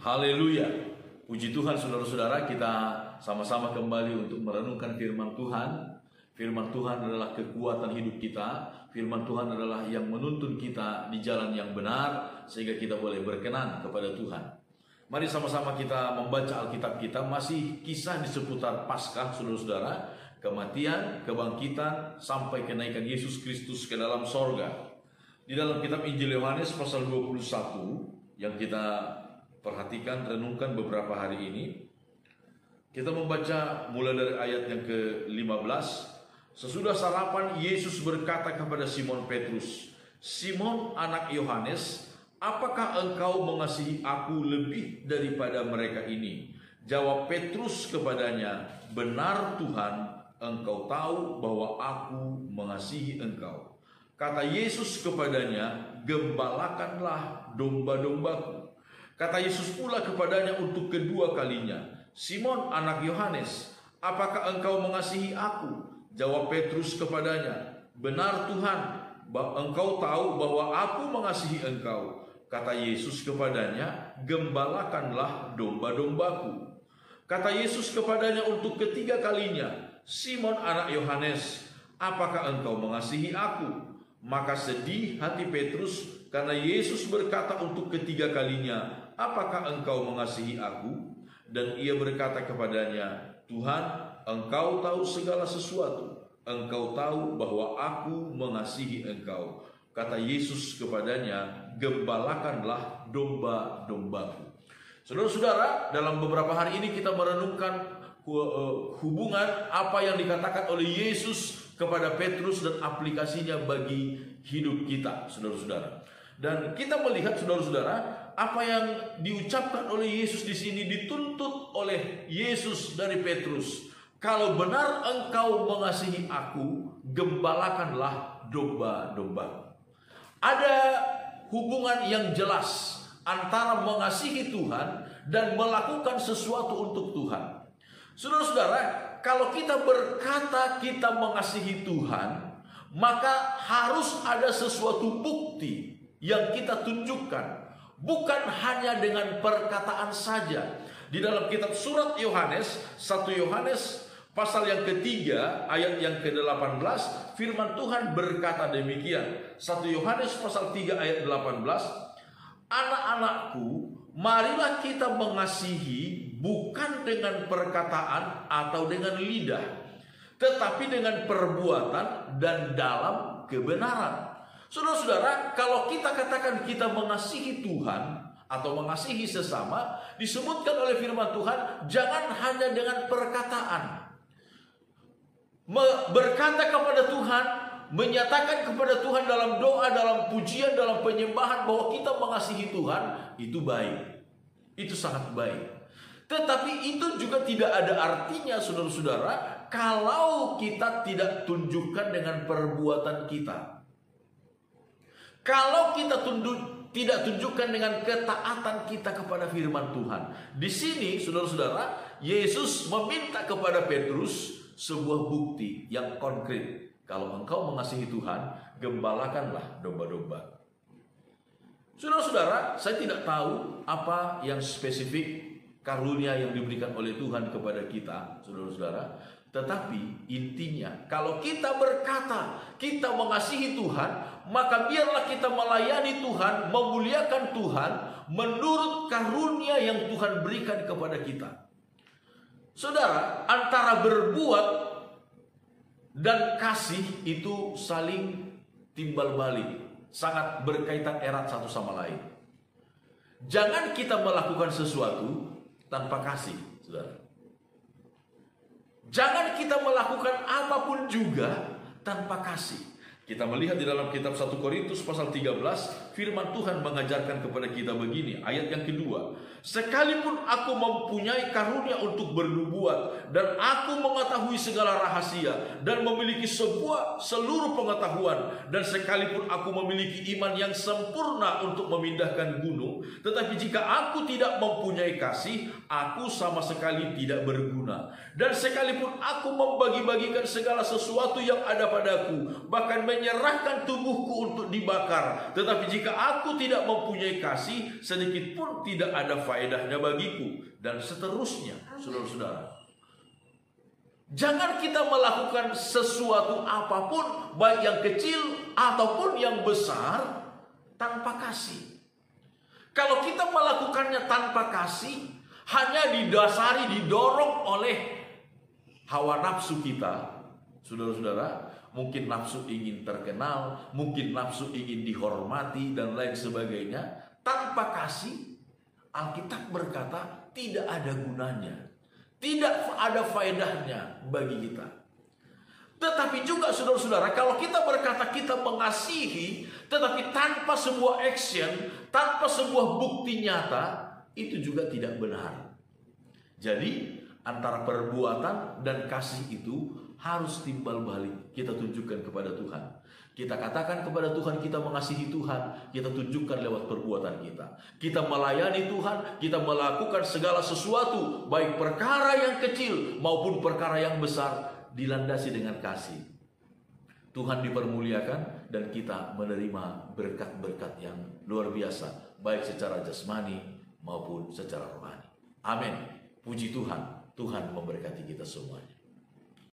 Haleluya. Puji Tuhan saudara-saudara, kita sama-sama kembali untuk merenungkan firman Tuhan. Firman Tuhan adalah kekuatan hidup kita. Firman Tuhan adalah yang menuntun kita di jalan yang benar, sehingga kita boleh berkenan kepada Tuhan. Mari sama-sama kita membaca Alkitab kita. Masih kisah di seputar Paskah saudara-saudara, kematian, kebangkitan, sampai kenaikan Yesus Kristus ke dalam sorga. Di dalam kitab Injil Yohanes pasal 21 yang kita perhatikan, renungkan beberapa hari ini, kita membaca mulai dari ayat yang ke-15. Sesudah sarapan, Yesus berkata kepada Simon Petrus, "Simon anak Yohanes, apakah engkau mengasihi aku lebih daripada mereka ini?" Jawab Petrus kepadanya, "Benar Tuhan, engkau tahu bahwa aku mengasihi engkau." Kata Yesus kepadanya, "Gembalakanlah domba-dombaku." Kata Yesus pula kepadanya untuk kedua kalinya, "Simon anak Yohanes, apakah engkau mengasihi aku?" Jawab Petrus kepadanya, "Benar Tuhan, engkau tahu bahwa aku mengasihi engkau." Kata Yesus kepadanya, "Gembalakanlah domba-dombaku." Kata Yesus kepadanya untuk ketiga kalinya, "Simon anak Yohanes, apakah engkau mengasihi aku?" Maka sedih hati Petrus karena Yesus berkata untuk ketiga kalinya, "Apakah engkau mengasihi aku?" Dan ia berkata kepadanya, "Tuhan, engkau tahu segala sesuatu. Engkau tahu bahwa aku mengasihi engkau." Kata Yesus kepadanya, "Gembalakanlah domba-dombaku." Saudara-saudara, dalam beberapa hari ini kita merenungkan hubungan apa yang dikatakan oleh Yesus kepada Petrus dan aplikasinya bagi hidup kita, saudara-saudara. Dan kita melihat, saudara-saudara, apa yang diucapkan oleh Yesus di sini dituntut oleh Yesus dari Petrus. "Kalau benar engkau mengasihi aku, gembalakanlah domba-domba." Ada hubungan yang jelas antara mengasihi Tuhan dan melakukan sesuatu untuk Tuhan. Saudara-saudara, kalau kita berkata kita mengasihi Tuhan, maka harus ada sesuatu bukti yang kita tunjukkan, bukan hanya dengan perkataan saja. Di dalam kitab surat Yohanes, 1 Yohanes pasal yang ketiga ayat yang ke-18, firman Tuhan berkata demikian. 1 Yohanes pasal 3 ayat 18, "Anak-anakku, marilah kita mengasihi bukan dengan perkataan atau dengan lidah, tetapi dengan perbuatan dan dalam kebenaran." Saudara-saudara, kalau kita katakan kita mengasihi Tuhan atau mengasihi sesama, disebutkan oleh firman Tuhan, jangan hanya dengan perkataan. Berkata kepada Tuhan, menyatakan kepada Tuhan dalam doa, dalam pujian, dalam penyembahan bahwa kita mengasihi Tuhan, itu baik. Itu sangat baik. Tetapi itu juga tidak ada artinya, saudara-saudara, kalau kita tidak tunjukkan dengan perbuatan kita. Kalau kita tidak tunjukkan dengan ketaatan kita kepada firman Tuhan. Di sini, saudara-saudara, Yesus meminta kepada Petrus sebuah bukti yang konkret. Kalau engkau mengasihi Tuhan, gembalakanlah domba-domba. Saudara-saudara, saya tidak tahu apa yang spesifik karunia yang diberikan oleh Tuhan kepada kita, saudara-saudara. Tetapi intinya, kalau kita berkata kita mengasihi Tuhan, maka biarlah kita melayani Tuhan, memuliakan Tuhan menurut karunia yang Tuhan berikan kepada kita. Saudara, antara berbuat dan kasih itu saling timbal balik, sangat berkaitan erat satu sama lain. Jangan kita melakukan sesuatu tanpa kasih, saudara. Jangan kita melakukan apapun juga tanpa kasih. Kita melihat di dalam kitab 1 Korintus pasal 13, firman Tuhan mengajarkan kepada kita begini, ayat yang kedua. "Sekalipun aku mempunyai karunia untuk bernubuat, dan aku mengetahui segala rahasia, dan memiliki seluruh pengetahuan, dan sekalipun aku memiliki iman yang sempurna untuk memindahkan gunung, tetapi jika aku tidak mempunyai kasih, aku sama sekali tidak berguna. Dan sekalipun aku membagi-bagikan segala sesuatu yang ada padaku, bahkan menyerahkan tubuhku untuk dibakar, tetapi jika jika aku tidak mempunyai kasih, sedikit pun tidak ada faedahnya bagiku. Dan seterusnya, saudara-saudara. Jangan kita melakukan sesuatu apapun, baik yang kecil ataupun yang besar, tanpa kasih. Kalau kita melakukannya tanpa kasih, hanya didasari, didorong oleh hawa nafsu kita, saudara-saudara, mungkin nafsu ingin terkenal, mungkin nafsu ingin dihormati, dan lain sebagainya. Tanpa kasih, Alkitab berkata tidak ada gunanya, tidak ada faedahnya bagi kita. Tetapi juga saudara-saudara, kalau kita berkata kita mengasihi, tetapi tanpa sebuah action, tanpa sebuah bukti nyata, itu juga tidak benar. Jadi antara perbuatan dan kasih itu harus timbal balik. Kita tunjukkan kepada Tuhan. Kita katakan kepada Tuhan kita mengasihi Tuhan, kita tunjukkan lewat perbuatan kita. Kita melayani Tuhan, kita melakukan segala sesuatu, baik perkara yang kecil maupun perkara yang besar, dilandasi dengan kasih. Tuhan dipermuliakan dan kita menerima berkat-berkat yang luar biasa, baik secara jasmani maupun secara rohani. Amin. Puji Tuhan, Tuhan memberkati kita semuanya.